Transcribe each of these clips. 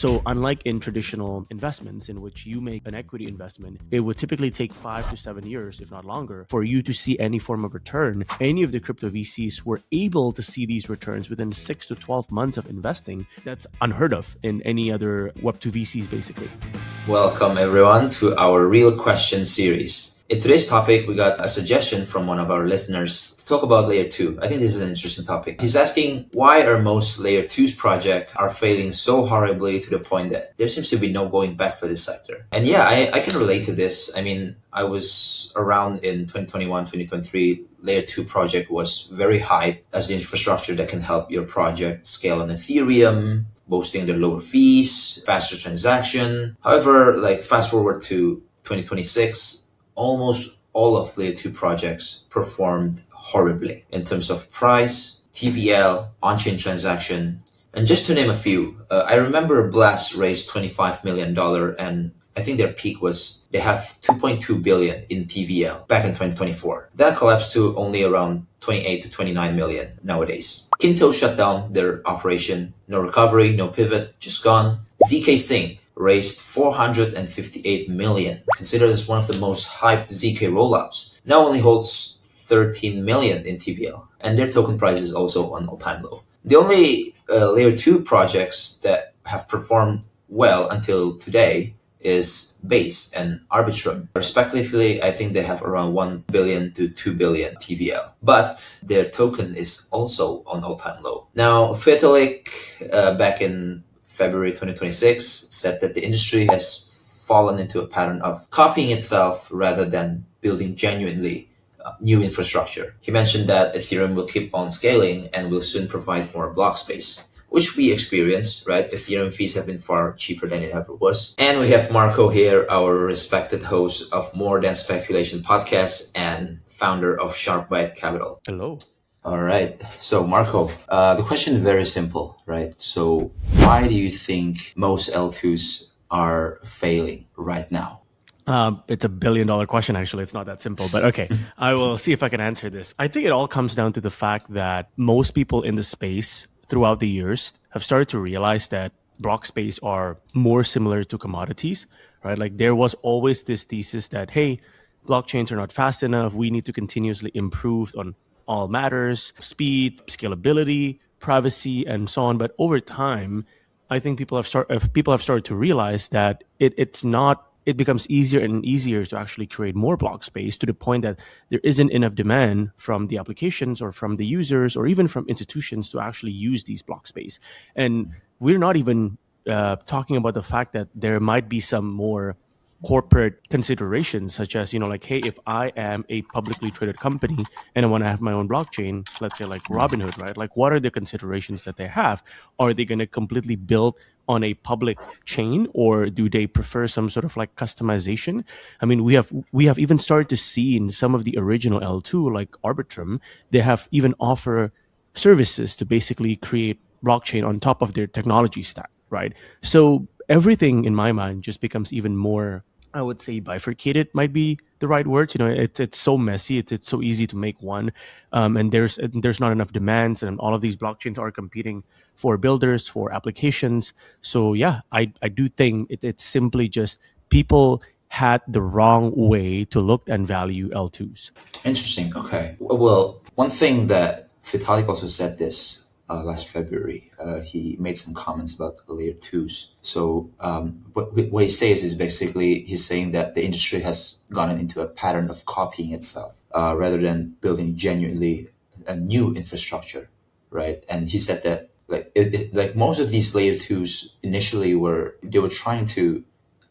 So, unlike in traditional investments in which you make an equity investment, it would typically take 5 to 7 years, if not longer, for you to see any form of return. Any of the crypto VCs were able to see these returns within 6 to 12 months of investing. That's unheard of in any other Web2 VCs, basically. Welcome everyone to our Real Question series. In today's topic, we got a suggestion from one of our listeners to talk about Layer 2. I think this is an interesting topic. He's asking why are most Layer 2's projects are failing so horribly to the point that there seems to be no going back for this sector. And yeah, I can relate to this. I mean, I was around in 2021, 2023. Layer 2 project was very hyped as the infrastructure that can help your project scale on Ethereum, boasting the lower fees, faster transaction. However, fast forward to 2026, almost all of Layer 2 projects performed horribly in terms of price, TVL, on-chain transaction, and just to name a few. I remember Blast raised $25 million and I think their peak was they have 2.2 billion in TVL back in 2024. That collapsed to only around 28 to 29 million nowadays. Kinto shut down their operation. No recovery, no pivot, just gone. ZK Sync raised 458 million, considered as one of the most hyped ZK rollups. Now only holds 13 million in TVL, and their token price is also on all-time low. The only Layer 2 projects that have performed well until today is Base and Arbitrum. Respectively, I think they have around 1 billion to 2 billion TVL. But their token is also on all-time low. Now, Vitalik, back in February 2026, said that the industry has fallen into a pattern of copying itself rather than building genuinely new infrastructure. He mentioned that Ethereum will keep on scaling and will soon provide more block space, which we experience, right? Ethereum fees have been far cheaper than it ever was. And we have Marco here, our respected host of More Than Speculation podcast and founder of Sharpbite Capital. Hello. All right. So, Marco, the question is very simple, right? So, why do you think most L2s are failing right now? It's a $1 billion question, actually. It's not that simple, but okay. I will see if I can answer this. I think it all comes down to the fact that most people in the space throughout the years have started to realize that block space are more similar to commodities, right? Like there was always this thesis that, hey, blockchains are not fast enough. We need to continuously improve on all matters, speed, scalability, privacy, and so on. But over time, I think people have started to realize that it becomes easier and easier to actually create more block space to the point that there isn't enough demand from the applications or from the users or even from institutions to actually use these block space. And we're not even talking about the fact that there might be some more corporate considerations, such as, hey, if I am a publicly traded company and I want to have my own blockchain, let's say like Robinhood, right? Like, what are the considerations that they have? Are they going to completely build on a public chain, or do they prefer some sort of like customization? I mean, we have even started to see in some of the original L2, like Arbitrum, they have even offer services to basically create blockchain on top of their technology stack, right? So everything in my mind just becomes even more, I would say, bifurcated might be the right words. It's so messy. It's so easy to make one, and there's not enough demands, and all of these blockchains are competing for builders, for applications. So yeah, I do think it's simply just people had the wrong way to look and value L2s. Interesting. Okay. Well, one thing that Vitalik also said this last February. He made some comments about Layer 2s. So what he says is basically he's saying that the industry has gotten into a pattern of copying itself rather than building genuinely a new infrastructure, right? And he said that like most of these Layer 2s initially were trying to,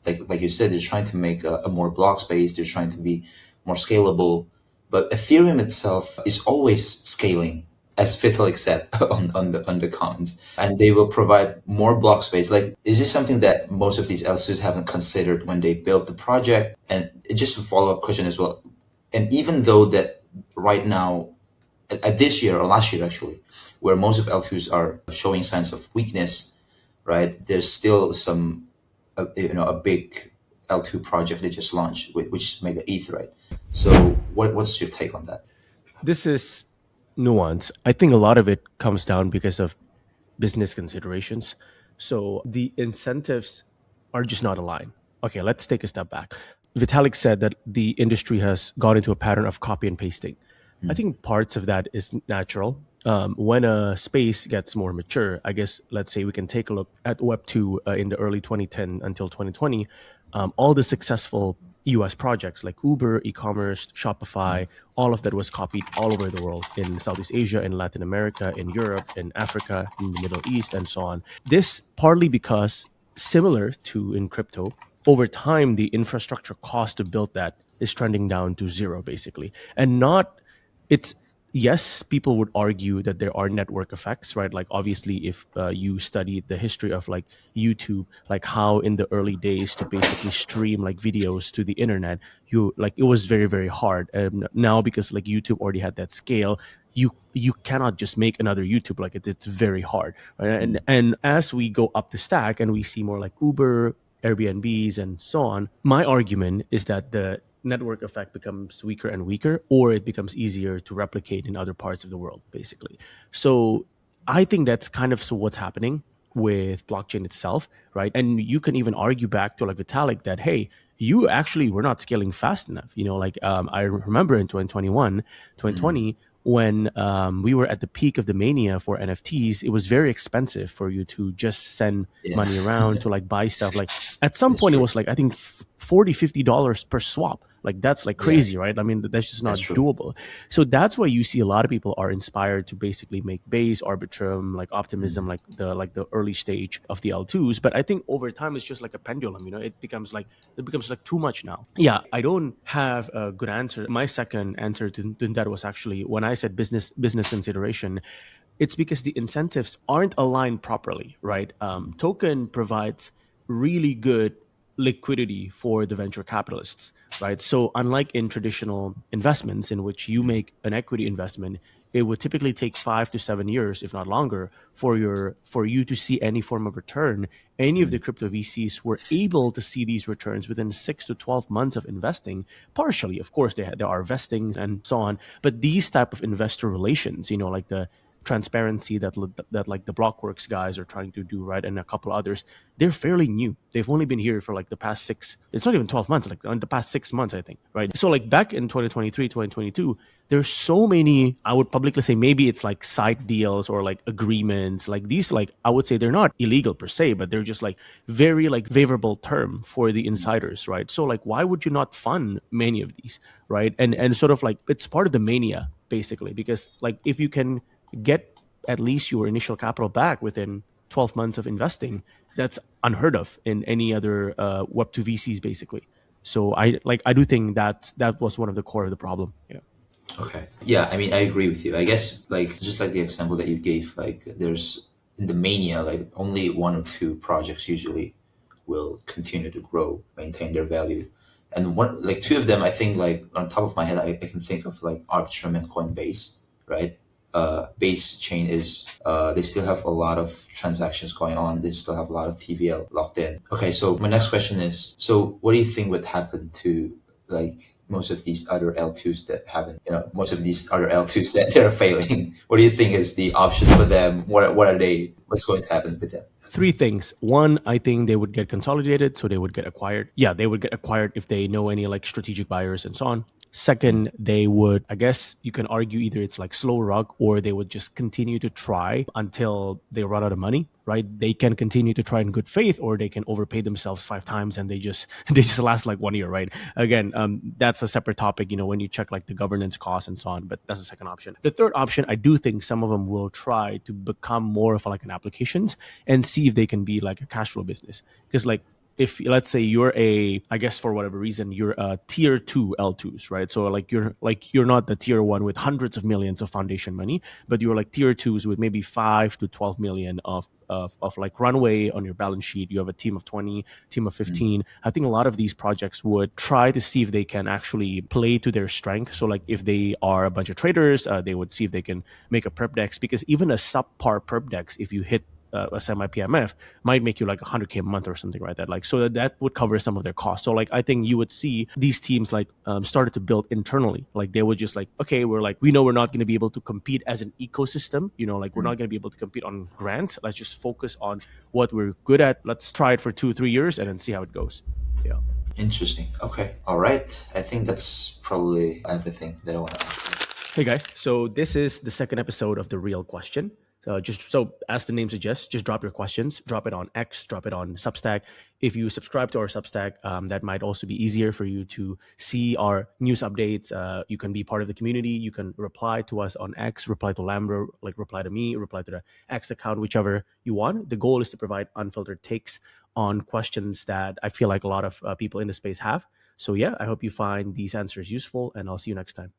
like you said, they're trying to make a more block space. They're trying to be more scalable. But Ethereum itself is always scaling, as Vitalik said on the comments, and they will provide more block space. Like, is this something that most of these L2s haven't considered when they built the project? And just a follow-up question as well. And even though that right now, at this year or last year actually, where most of L2s are showing signs of weakness, right? There's still some, a big L2 project they just launched, which is Mega ETH, right? So what's your take on that? This is nuance. I think a lot of it comes down because of business considerations. So the incentives are just not aligned. Okay, let's take a step back. Vitalik said that the industry has gone into a pattern of copy and pasting. I think parts of that is natural. When a space gets more mature, I guess, let's say we can take a look at Web2 in the early 2010 until 2020. All the successful US projects like Uber, e-commerce, Shopify, all of that was copied all over the world, in Southeast Asia, in Latin America, in Europe, in Africa, in the Middle East, and so on. This partly because, similar to in crypto, over time, the infrastructure cost to build that is trending down to zero, basically. And not, it's, yes, people would argue that there are network effects, right? Like, obviously, if you study the history of like YouTube, like how in the early days to basically stream like videos to the internet, you like, it was very, very hard. And now, because like YouTube already had that scale, you cannot just make another YouTube. Like, it's very hard, right? And as we go up the stack and we see more like Uber, Airbnbs, and so on, my argument is that the network effect becomes weaker and weaker, or it becomes easier to replicate in other parts of the world, basically. So I think that's kind of so what's happening with blockchain itself, right? And you can even argue back to like Vitalik that, hey, you actually were not scaling fast enough. Like I remember in 2021, 2020, when we were at the peak of the mania for NFTs, it was very expensive for you to just send Yeah, money around to like buy stuff. Like at some that's point, it true. was like, I think $40-$50 per swap. Like that's like Yeah, crazy, right? I mean, that's just that's not true. doable. So that's why you see a lot of people are inspired to basically make Base, Arbitrum, like Optimism, like the early stage of the L2s. But I think over time it's just like a pendulum. It becomes like too much now. Yeah, I don't have a good answer. My second answer to that was actually when I said business consideration. It's because the incentives aren't aligned properly, right? Token provides really good liquidity for the venture capitalists, right? So unlike in traditional investments in which you make an equity investment, it would typically take 5 to 7 years, if not longer, for you to see any form of return. Any of the crypto VCs were able to see these returns within 6 to 12 months of investing. Partially, of course, there are vestings and so on, but these type of investor relations, like the transparency that like the Blockworks guys are trying to do, right, and a couple others, they're fairly new. They've only been here for like the past six. It's not even 12 months. Like in the past 6 months, I think, right? So like back in 2023, 2022, there's so many. I would publicly say maybe it's like side deals or like agreements. Like these, like I would say they're not illegal per se, but they're just like very like favorable term for the insiders, right? So like why would you not fund many of these, right? And sort of like it's part of the mania basically, because like if you can get at least your initial capital back within 12 months of investing, that's unheard of in any other Web2 VCs, basically. So I do think that was one of the core of the problem. Yeah. Okay. Yeah, I mean, I agree with you. I guess, like, just like the example that you gave, like, there's in the mania, like, only one or two projects usually will continue to grow, maintain their value. And one, like, two of them, I think, like, on top of my head, I can think of, like, Arbitrum and Coinbase, right? Base chain is, they still have a lot of transactions going on. They still have a lot of TVL locked in. Okay, so my next question is, so what do you think would happen to, like, most of these other L2s that haven't, most of these other L2s that they're failing? What do you think is the option for them? What are they, what's going to happen with them? Three things. One, I think they would get consolidated, so they would get acquired. Yeah, they would get acquired if they know any like strategic buyers and so on. Second, they would, I guess you can argue either it's like slow rug or they would just continue to try until they run out of money, right? They can continue to try in good faith, or they can overpay themselves 5 times and they just they just last like 1 year, right? Again, that's a separate topic, when you check like the governance costs and so on, but that's the second option. The third option, I do think some of them will try to become more of like an applications and see if they can be like a cash flow business. Because like if let's say you're I guess for whatever reason you're a tier 2 L2s, right? So you're not the tier 1 with hundreds of millions of foundation money, but you're like tier 2s with maybe 5 to 12 million of like runway on your balance sheet. You have a team of 20, team of 15. I think a lot of these projects would try to see if they can actually play to their strength. So like if they are a bunch of traders, they would see if they can make a perp dex, because even a subpar perp dex, if you hit a semi PMF might make you like 100K a month or something like that. Like, so that would cover some of their costs. So like, I think you would see these teams like started to build internally. Like they would just like, okay, we know we're not going to be able to compete as an ecosystem, like we're not going to be able to compete on grants. Let's just focus on what we're good at. Let's try it for 2-3 years and then see how it goes. Yeah. Interesting. Okay. All right. I think that's probably everything that I want to ask. Hey guys, so this is the second episode of The Real Question. Just so, as the name suggests, just drop your questions, drop it on X, drop it on Substack. If you subscribe to our Substack, that might also be easier for you to see our news updates. You can be part of the community. You can reply to us on X, reply to Lambro, like reply to me, reply to the X account, whichever you want. The goal is to provide unfiltered takes on questions that I feel like a lot of people in the space have. So yeah, I hope you find these answers useful, and I'll see you next time.